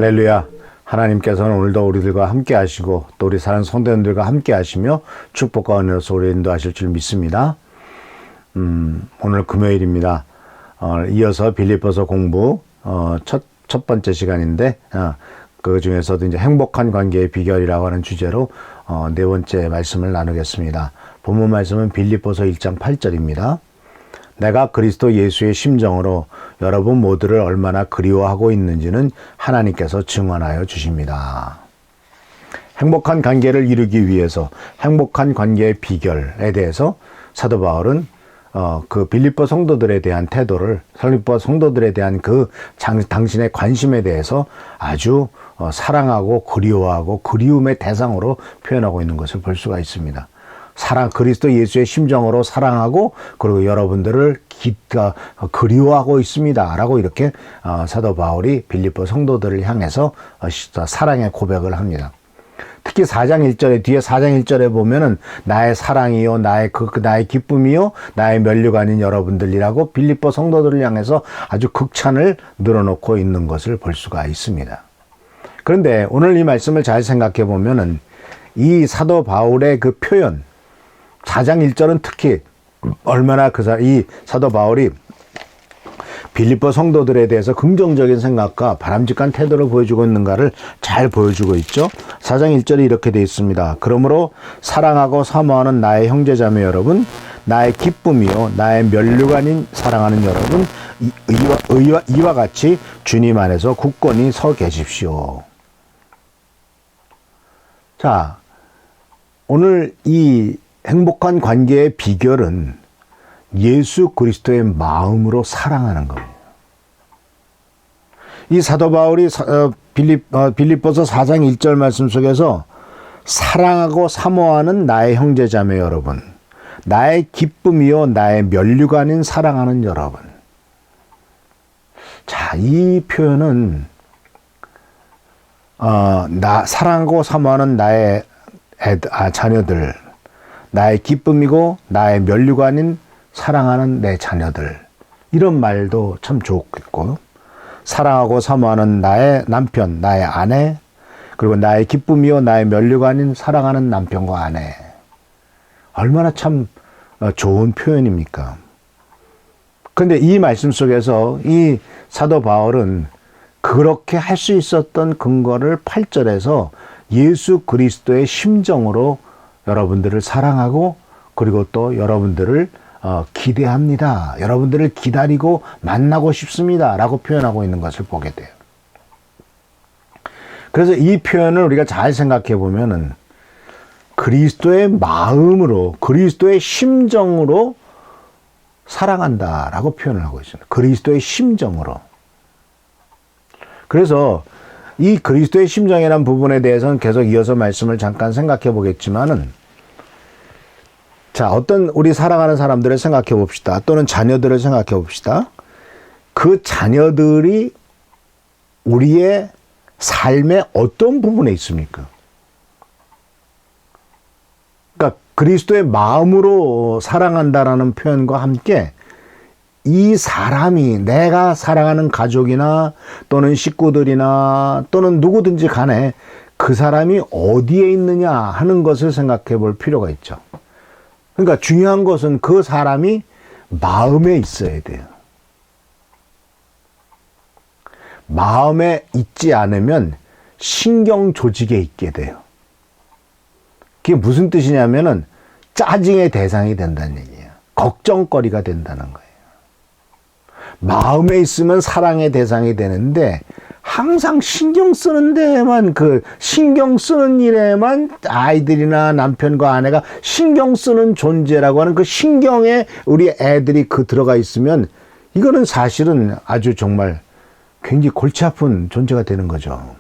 할렐루야. 하나님께서는 오늘도 우리들과 함께 하시고 또 우리 사랑하는 성도님들과 함께 하시며 축복과 은혜로 우리 인도하실 줄 믿습니다. 오늘 금요일입니다. 이어서 빌립보서 공부 첫 번째 시간인데 그 중에서도 이제 행복한 관계의 비결이라고 하는 주제로 네 번째 말씀을 나누겠습니다. 본문 말씀은 빌립보서 1장 8절입니다. 내가 그리스도 예수의 심정으로 여러분 모두를 얼마나 그리워하고 있는지는 하나님께서 증언하여 주십니다. 행복한 관계를 이루기 위해서 행복한 관계의 비결에 대해서 사도 바울은 그 빌립보 성도들에 대한 태도를, 빌립보 성도들에 대한 그 당신의 관심에 대해서 아주 사랑하고 그리워하고 그리움의 대상으로 표현하고 있는 것을 볼 수가 있습니다. 그리스도 예수의 심정으로 사랑하고 그리고 여러분들을 그리워하고 있습니다 라고 이렇게 사도 바울이 빌립보 성도들을 향해서 사랑의 고백을 합니다. 특히 4장 1절에 뒤에 4장 1절에 보면은 나의 사랑이요 나의 기쁨이요 나의 면류관인 여러분들이라고 빌립보 성도들을 향해서 아주 극찬을 늘어놓고 있는 것을 볼 수가 있습니다. 그런데 오늘 이 말씀을 잘 생각해 보면은 이 사도 바울의 그 표현 4장 1절은 특히 얼마나 이 사도 바울이 빌립보 성도들에 대해서 긍정적인 생각과 바람직한 태도를 보여주고 있는가를 잘 보여주고 있죠. 4장 1절이 이렇게 되어 있습니다. 그러므로 사랑하고 사모하는 나의 형제자매 여러분, 나의 기쁨이요 나의 면류관인 사랑하는 여러분, 이와 같이 주님 안에서 굳건히 서 계십시오. 자, 오늘 이 행복한 관계의 비결은 예수 그리스도의 마음으로 사랑하는 겁니다. 이 사도 바울이 빌립보서 4장 1절 말씀 속에서 사랑하고 사모하는 나의 형제자매 여러분, 나의 기쁨이요 나의 면류관인 사랑하는 여러분. 자, 이 표현은 사랑하고 사모하는 나의 자녀들, 나의 기쁨이고 나의 면류관인 사랑하는 내 자녀들, 이런 말도 참 좋겠고, 사랑하고 사모하는 나의 남편, 나의 아내, 그리고 나의 기쁨이요 나의 면류관인 사랑하는 남편과 아내, 얼마나 참 좋은 표현입니까? 그런데 이 말씀 속에서 이 사도 바울은 그렇게 할 수 있었던 근거를 8절에서 예수 그리스도의 심정으로 여러분들을 사랑하고 그리고 또 여러분들을 기대합니다. 여러분들을 기다리고 만나고 싶습니다 라고 표현하고 있는 것을 보게 돼요. 그래서 이 표현을 우리가 잘 생각해 보면은 그리스도의 마음으로, 그리스도의 심정으로 사랑한다 라고 표현을 하고 있습니다. 그리스도의 심정으로. 그래서 이 그리스도의 심정이라는 부분에 대해서는 계속 이어서 말씀을 잠깐 생각해 보겠지만은, 자, 어떤 우리 사랑하는 사람들을 생각해 봅시다. 또는 자녀들을 생각해 봅시다. 그 자녀들이 우리의 삶의 어떤 부분에 있습니까? 그러니까 그리스도의 마음으로 사랑한다라는 표현과 함께 이 사람이, 내가 사랑하는 가족이나 또는 식구들이나 또는 누구든지 간에 그 사람이 어디에 있느냐 하는 것을 생각해 볼 필요가 있죠. 그러니까 중요한 것은 그 사람이 마음에 있어야 돼요. 마음에 있지 않으면 신경 조직에 있게 돼요. 그게 무슨 뜻이냐면은 짜증의 대상이 된다는 얘기예요. 걱정거리가 된다는 거예요. 마음에 있으면 사랑의 대상이 되는데 항상 신경 쓰는 데에만, 신경 쓰는 일에만 아이들이나 남편과 아내가 신경 쓰는 존재라고 하는 그 신경에 우리 애들이 들어가 있으면 이거는 사실은 아주 정말 굉장히 골치 아픈 존재가 되는 거죠.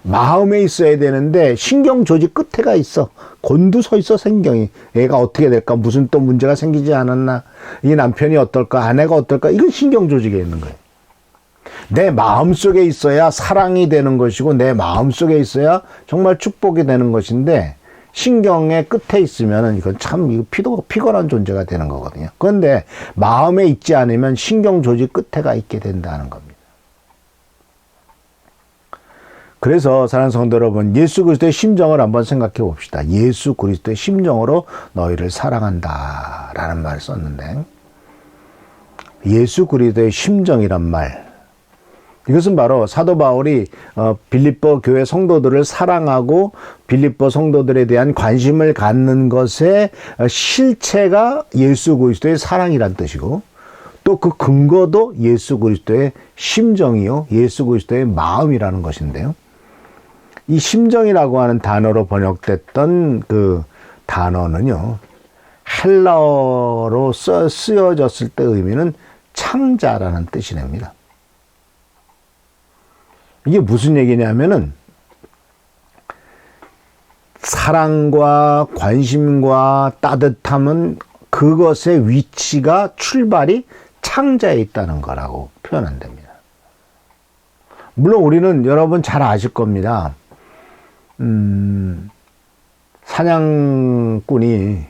마음에 있어야 되는데 신경 조직 끝에가 있어. 곤두서 있어, 신경이. 얘가 어떻게 될까? 무슨 또 문제가 생기지 않았나? 이 남편이 어떨까? 아내가 어떨까? 이건 신경 조직에 있는 거예요. 내 마음속에 있어야 사랑이 되는 것이고 내 마음속에 있어야 정말 축복이 되는 것인데 신경의 끝에 있으면 이건 참 피곤한 존재가 되는 거거든요. 그런데 마음에 있지 않으면 신경 조직 끝에가 있게 된다는 겁니다. 그래서 사랑하는 성도 여러분, 예수 그리스도의 심정을 한번 생각해 봅시다. 예수 그리스도의 심정으로 너희를 사랑한다 라는 말을 썼는데, 예수 그리스도의 심정이란 말, 이것은 바로 사도 바울이 빌립보 교회 성도들을 사랑하고 빌립보 성도들에 대한 관심을 갖는 것의 실체가 예수 그리스도의 사랑이란 뜻이고, 또 그 근거도 예수 그리스도의 심정이요, 예수 그리스도의 마음이라는 것인데요. 이 심정이라고 하는 단어로 번역됐던 그 단어는요, 헬라어로 쓰여졌을 때 의미는 창자라는 뜻이 됩니다. 이게 무슨 얘기냐면은, 사랑과 관심과 따뜻함은 그것의 위치가, 출발이 창자에 있다는 거라고 표현한답니다. 물론 우리는 여러분 잘 아실 겁니다. 사냥꾼이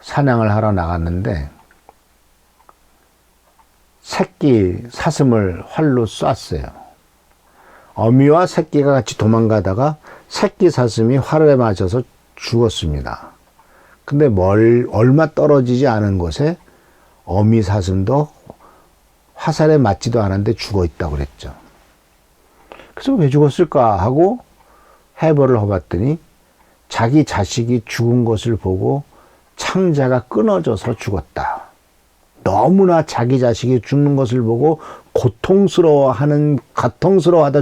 사냥을 하러 나갔는데 새끼 사슴을 활로 쐈어요. 어미와 새끼가 같이 도망가다가 새끼 사슴이 활에 맞아서 죽었습니다. 근데 얼마 떨어지지 않은 곳에 어미 사슴도 화살에 맞지도 않았는데 죽어 있다고 그랬죠. 그래서 왜 죽었을까 하고 해부를 해봤더니 자기 자식이 죽은 것을 보고 창자가 끊어져서 죽었다. 너무나 자기 자식이 죽는 것을 보고 고통스러워하다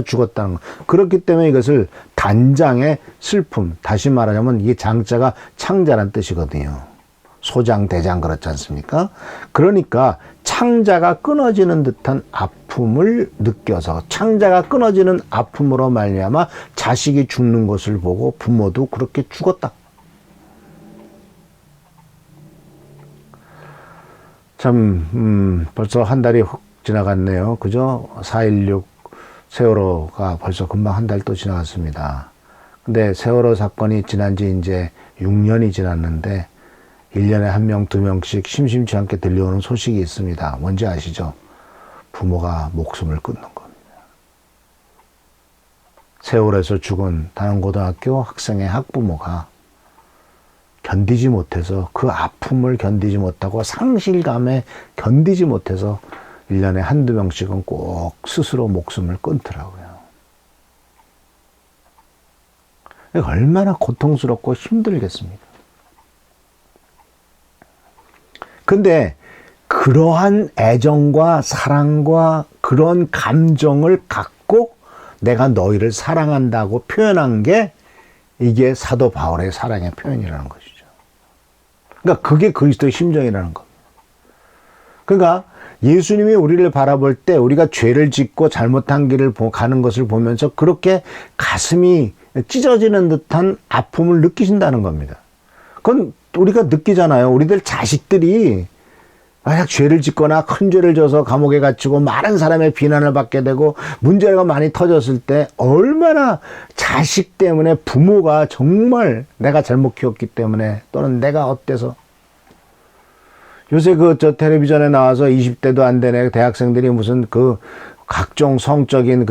죽었다는 것. 그렇기 때문에 이것을 단장의 슬픔, 다시 말하자면 이게 장자가 창자란 뜻이거든요. 소장, 대장 그렇지 않습니까? 그러니까 창자가 끊어지는 듯한 아픔을 느껴서, 창자가 끊어지는 아픔으로 말미암아 자식이 죽는 것을 보고 부모도 그렇게 죽었다. 참 벌써 한 달이 훅 지나갔네요. 그죠? 4.16 세월호가 벌써 금방 한 달 또 지나갔습니다. 근데 세월호 사건이 지난 지 이제 6년이 지났는데 1년에 1명, 2명씩 심심치 않게 들려오는 소식이 있습니다. 뭔지 아시죠? 부모가 목숨을 끊는 겁니다. 세월에서 죽은 단원고등학교 학생의 학부모가 견디지 못해서, 그 아픔을 견디지 못하고 상실감에 견디지 못해서 1년에 한두 명씩은 꼭 스스로 목숨을 끊더라고요. 얼마나 고통스럽고 힘들겠습니까? 근데 그러한 애정과 사랑과 그런 감정을 갖고 내가 너희를 사랑한다고 표현한 게 이게 사도 바울의 사랑의 표현이라는 것이죠. 그러니까 그게 그리스도의 심정이라는 겁니다. 그러니까 예수님이 우리를 바라볼 때 우리가 죄를 짓고 잘못한 길을 가는 것을 보면서 그렇게 가슴이 찢어지는 듯한 아픔을 느끼신다는 겁니다. 그건 우리가 느끼잖아요. 우리들 자식들이 만약 죄를 짓거나 큰 죄를 져서 감옥에 갇히고 많은 사람의 비난을 받게 되고 문제가 많이 터졌을 때 얼마나 자식 때문에 부모가 정말 내가 잘못 키웠기 때문에, 또는 내가 어때서, 요새 텔레비전에 나와서 20대도 안 되네 대학생들이 무슨 각종 성적인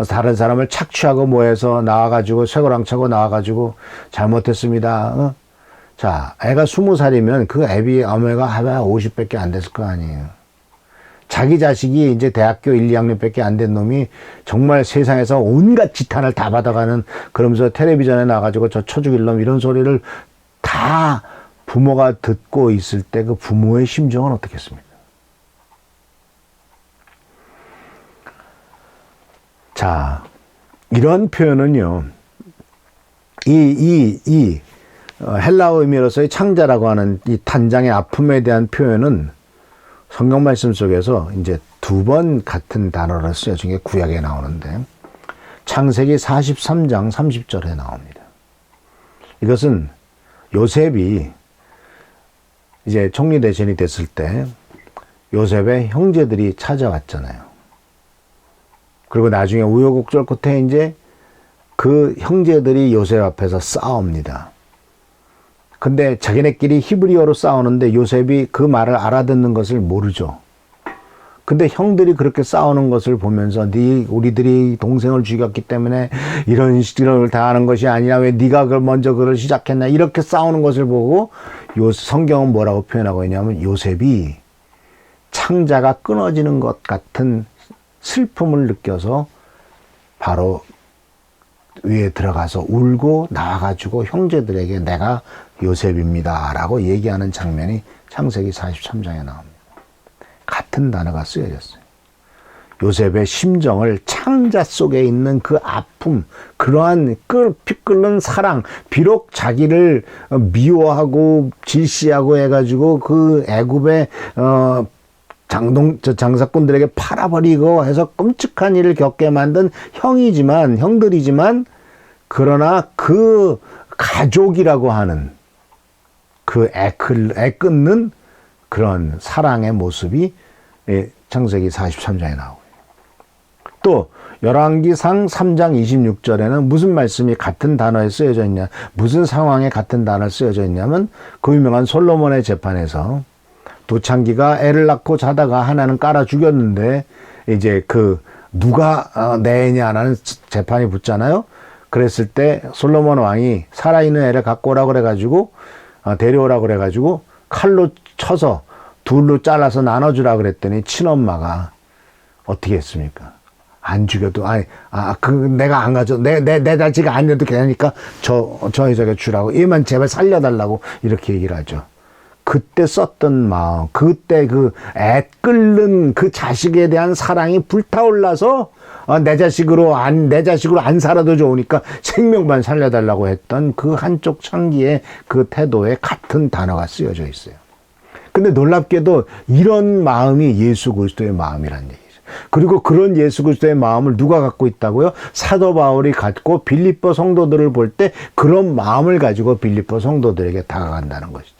다른 사람을 착취하고 뭐해서 나와가지고 쇠고랑 차고 나와가지고 잘못했습니다. 자, 애가 20살이면 그 애비 어머니가 하면 50밖에 안 됐을 거 아니에요. 자기 자식이 이제 대학교 1, 2학년밖에 안 된 놈이 정말 세상에서 온갖 지탄을 다 받아가는, 그러면서 텔레비전에 나가지고 저 쳐죽일 놈 이런 소리를 다 부모가 듣고 있을 때 그 부모의 심정은 어떻겠습니까? 자, 이런 표현은요, 헬라어 의미로서의 창자라고 하는 이 단장의 아픔에 대한 표현은 성경 말씀 속에서 이제 2번 같은 단어를 쓰여진 게 구약에 나오는데, 창세기 43장 30절에 나옵니다. 이것은 요셉이 이제 총리대신이 됐을 때 요셉의 형제들이 찾아왔잖아요. 그리고 나중에 우여곡절 끝에 이제 그 형제들이 요셉 앞에서 싸웁니다. 근데 자기네끼리 히브리어로 싸우는데 요셉이 그 말을 알아듣는 것을 모르죠. 근데 형들이 그렇게 싸우는 것을 보면서 우리들이 동생을 죽였기 때문에 이런 식으로 당하는 것이 아니라 왜 네가 그걸 먼저 그걸 시작했나 이렇게 싸우는 것을 보고 성경은 뭐라고 표현하고 있냐면 요셉이 창자가 끊어지는 것 같은 슬픔을 느껴서 바로 위에 들어가서 울고 나와가지고 형제들에게 내가 요셉입니다 라고 얘기하는 장면이 창세기 43장에 나옵니다. 같은 단어가 쓰여졌어요. 요셉의 심정을 창자 속에 있는 그 아픔, 그러한 피 끓는 사랑, 비록 자기를 미워하고 질시하고 해가지고 그 애굽의 장사꾼들에게 팔아버리고 해서 끔찍한 일을 겪게 만든 형들이지만 그러나 그 가족이라고 하는 그 애 끊는 그런 사랑의 모습이 창세기 43장에 나오고요. 또 열왕기상 3장 26절에는 무슨 말씀이 같은 단어에 쓰여져 있냐, 무슨 상황에 같은 단어가 쓰여져 있냐면 그 유명한 솔로몬의 재판에서 두 창기가 애를 낳고 자다가 하나는 깔아 죽였는데 이제 누가 내 애냐라는 재판이 붙잖아요. 그랬을 때 솔로몬 왕이 살아있는 애를 갖고 오라고 그래가지고 데려오라고 그래가지고 칼로 쳐서 둘로 잘라서 나눠주라 그랬더니 친엄마가 어떻게 했습니까? 안 죽여도 내가 안 가져 내 자식 아니어도 되니까 저 여자에게 주라고, 얘만 제발 살려달라고 이렇게 얘기를 하죠. 그때 썼던 마음, 그때 그 애 끓는 그 자식에 대한 사랑이 불타올라서 내 자식으로 안 살아도 좋으니까 생명만 살려달라고 했던 그 한쪽 창기의 그 태도에 같은 단어가 쓰여져 있어요. 근데 놀랍게도 이런 마음이 예수 그리스도의 마음이란 얘기죠. 그리고 그런 예수 그리스도의 마음을 누가 갖고 있다고요? 사도 바울이 갖고 빌립보 성도들을 볼 때 그런 마음을 가지고 빌립보 성도들에게 다가간다는 것이죠.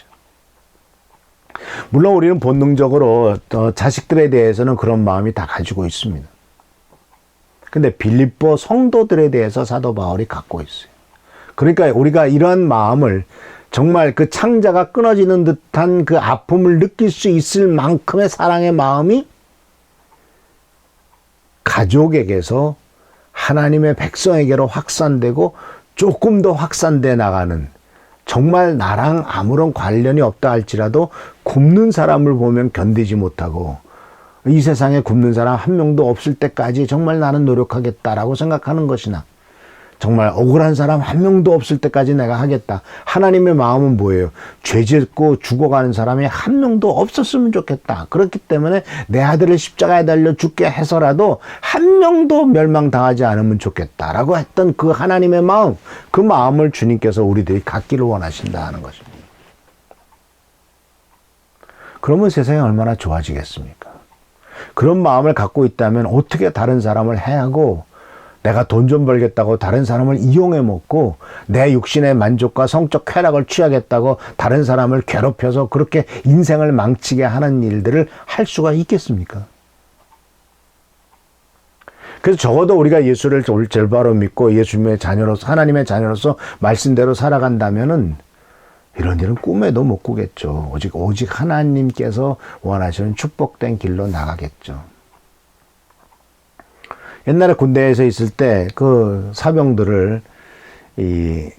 물론 우리는 본능적으로 자식들에 대해서는 그런 마음이 다 가지고 있습니다. 근데 빌립보 성도들에 대해서 사도 바울이 갖고 있어요. 그러니까 우리가 이러한 마음을 정말 그 창자가 끊어지는 듯한 그 아픔을 느낄 수 있을 만큼의 사랑의 마음이 가족에게서 하나님의 백성에게로 확산되고 조금 더 확산돼 나가는, 정말 나랑 아무런 관련이 없다 할지라도 굶는 사람을 보면 견디지 못하고 이 세상에 굶는 사람 한 명도 없을 때까지 정말 나는 노력하겠다라고 생각하는 것이나, 정말 억울한 사람 한 명도 없을 때까지 내가 하겠다. 하나님의 마음은 뭐예요? 죄 짓고 죽어가는 사람이 한 명도 없었으면 좋겠다. 그렇기 때문에 내 아들을 십자가에 달려 죽게 해서라도 한 명도 멸망당하지 않으면 좋겠다라고 했던 그 하나님의 마음, 그 마음을 주님께서 우리들이 갖기를 원하신다 하는 것입니다. 그러면 세상이 얼마나 좋아지겠습니까? 그런 마음을 갖고 있다면 어떻게 다른 사람을 해하고, 내가 돈 좀 벌겠다고 다른 사람을 이용해 먹고, 내 육신의 만족과 성적 쾌락을 취하겠다고 다른 사람을 괴롭혀서 그렇게 인생을 망치게 하는 일들을 할 수가 있겠습니까? 그래서 적어도 우리가 예수를 절바로 믿고 예수님의 자녀로서, 하나님의 자녀로서 말씀대로 살아간다면은 이런 일은 꿈에도 못 꾸겠죠. 오직 하나님께서 원하시는 축복된 길로 나가겠죠. 옛날에 군대에서 있을 때 그 사병들을 이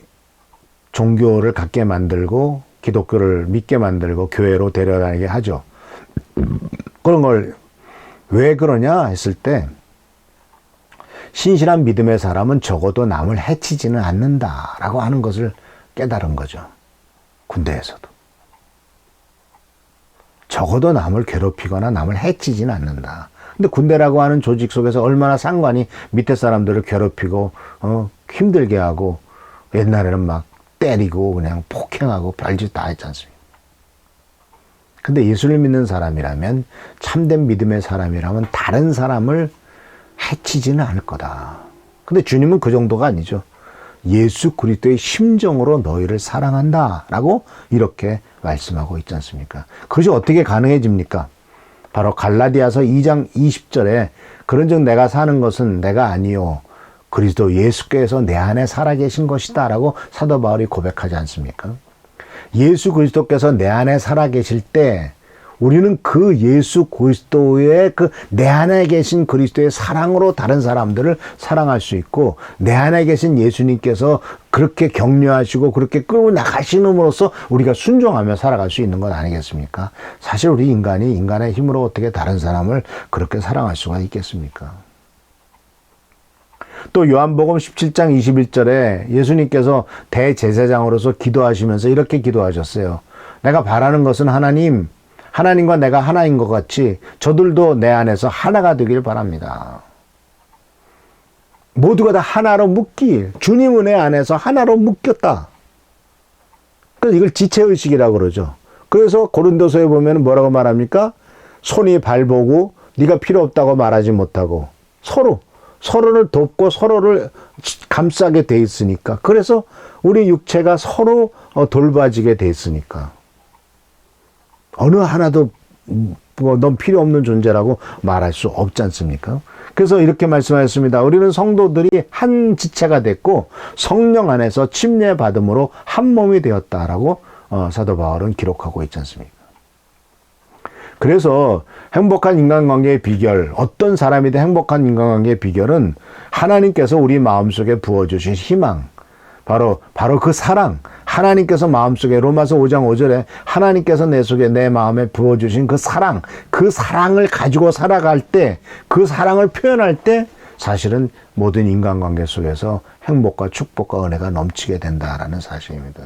종교를 갖게 만들고 기독교를 믿게 만들고 교회로 데려다니게 하죠. 그런 걸 왜 그러냐 했을 때, 신실한 믿음의 사람은 적어도 남을 해치지는 않는다라고 하는 것을 깨달은 거죠. 군대에서도. 적어도 남을 괴롭히거나 남을 해치지는 않는다. 근데 군대라고 하는 조직 속에서 얼마나 상관이 밑에 사람들을 괴롭히고 힘들게 하고, 옛날에는 막 때리고 그냥 폭행하고 별짓 다 했지 않습니까? 근데 예수를 믿는 사람이라면, 참된 믿음의 사람이라면 다른 사람을 해치지는 않을 거다. 근데 주님은 그 정도가 아니죠. 예수 그리스도의 심정으로 너희를 사랑한다 라고 이렇게 말씀하고 있지 않습니까? 그것이 어떻게 가능해집니까? 바로 갈라디아서 2장 20절에 그런즉 내가 사는 것은 내가 아니요 그리스도 예수께서 내 안에 살아계신 것이다 라고 사도 바울이 고백하지 않습니까? 예수 그리스도께서 내 안에 살아계실 때 우리는 그 예수 그리스도의 그 내 안에 계신 그리스도의 사랑으로 다른 사람들을 사랑할 수 있고, 내 안에 계신 예수님께서 그렇게 격려하시고 그렇게 끌고 나가시는으로써 우리가 순종하며 살아갈 수 있는 것 아니겠습니까? 사실 우리 인간이 인간의 힘으로 어떻게 다른 사람을 그렇게 사랑할 수가 있겠습니까? 또 요한복음 17장 21절에 예수님께서 대제사장으로서 기도하시면서 이렇게 기도하셨어요. 내가 바라는 것은 하나님과 내가 하나인 것 같이 저들도 내 안에서 하나가 되길 바랍니다. 모두가 다 하나로 묶일, 주님은 내 안에서 하나로 묶였다. 그래서 이걸 지체의식이라고 그러죠. 그래서 고린도서에 보면 뭐라고 말합니까? 손이 발보고 네가 필요 없다고 말하지 못하고 서로를 돕고 서로를 감싸게 돼 있으니까. 그래서 우리 육체가 서로 돌봐지게 돼 있으니까. 어느 하나도 넌 필요 없는 존재라고 말할 수 없지 않습니까? 그래서 이렇게 말씀하셨습니다. 우리는 성도들이 한 지체가 됐고 성령 안에서 침례받음으로 한 몸이 되었다라고 사도 바울은 기록하고 있지 않습니까? 그래서 행복한 인간관계의 비결, 어떤 사람이든 행복한 인간관계의 비결은 하나님께서 우리 마음속에 부어주신 희망, 바로 그 사랑, 하나님께서 마음속에 로마서 5장 5절에 하나님께서 내 속에 내 마음에 부어주신 그 사랑을 가지고 살아갈 때, 그 사랑을 표현할 때 사실은 모든 인간관계 속에서 행복과 축복과 은혜가 넘치게 된다라는 사실입니다.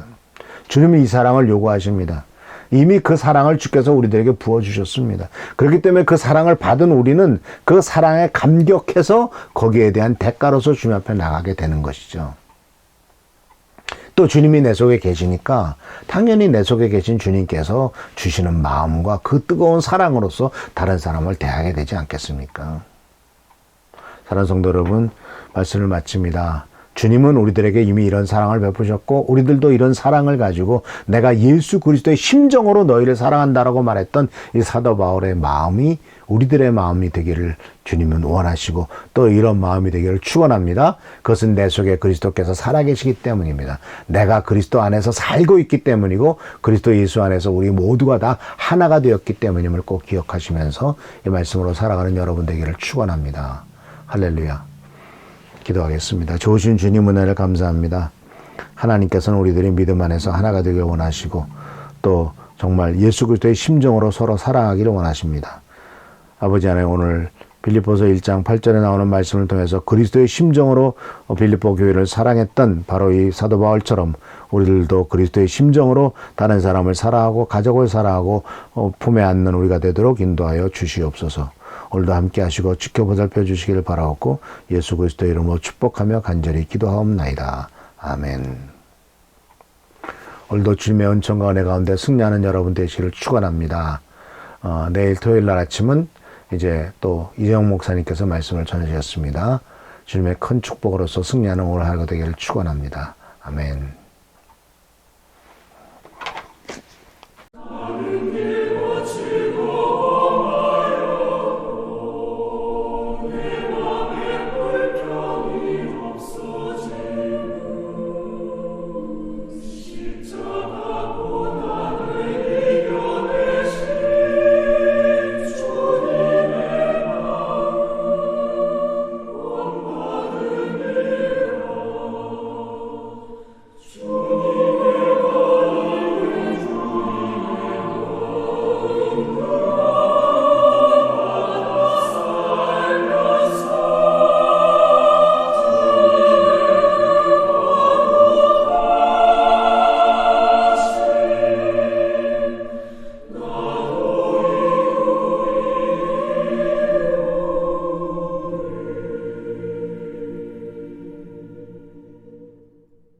주님이 이 사랑을 요구하십니다. 이미 그 사랑을 주께서 우리들에게 부어주셨습니다. 그렇기 때문에 그 사랑을 받은 우리는 그 사랑에 감격해서 거기에 대한 대가로서 주님 앞에 나가게 되는 것이죠. 또 주님이 내 속에 계시니까 당연히 내 속에 계신 주님께서 주시는 마음과 그 뜨거운 사랑으로서 다른 사람을 대하게 되지 않겠습니까? 사랑하는 성도 여러분, 말씀을 마칩니다. 주님은 우리들에게 이미 이런 사랑을 베푸셨고 우리들도 이런 사랑을 가지고 내가 예수 그리스도의 심정으로 너희를 사랑한다라고 말했던 이 사도 바울의 마음이 우리들의 마음이 되기를 주님은 원하시고 또 이런 마음이 되기를 축원합니다. 그것은 내 속에 그리스도께서 살아계시기 때문입니다. 내가 그리스도 안에서 살고 있기 때문이고 그리스도 예수 안에서 우리 모두가 다 하나가 되었기 때문임을 꼭 기억하시면서 이 말씀으로 살아가는 여러분 되기를 축원합니다. 할렐루야. 기도하겠습니다. 좋으신 주님 은혜를 감사합니다. 하나님께서는 우리들이 믿음 안에서 하나가 되길 원하시고 또 정말 예수 그리스도의 심정으로 서로 사랑하기를 원하십니다. 아버지 하나님, 오늘 빌립보서 1장 8절에 나오는 말씀을 통해서 그리스도의 심정으로 빌립보 교회를 사랑했던 바로 이 사도 바울처럼 우리들도 그리스도의 심정으로 다른 사람을 사랑하고 가족을 사랑하고 품에 안는 우리가 되도록 인도하여 주시옵소서. 오늘도 함께 하시고 지켜보살펴 주시기를 바라옵고 예수 그리스도의 이름으로 축복하며 간절히 기도하옵나이다. 아멘. 오늘도 주님의 은총과 은혜 가운데 승리하는 여러분 되시기를 축원합니다. 내일 토요일 날 아침은 이제 또 이재용 목사님께서 말씀을 전해주셨습니다. 주님의 큰 축복으로서 승리하는 오늘 하루가 되기를 축원합니다. 아멘.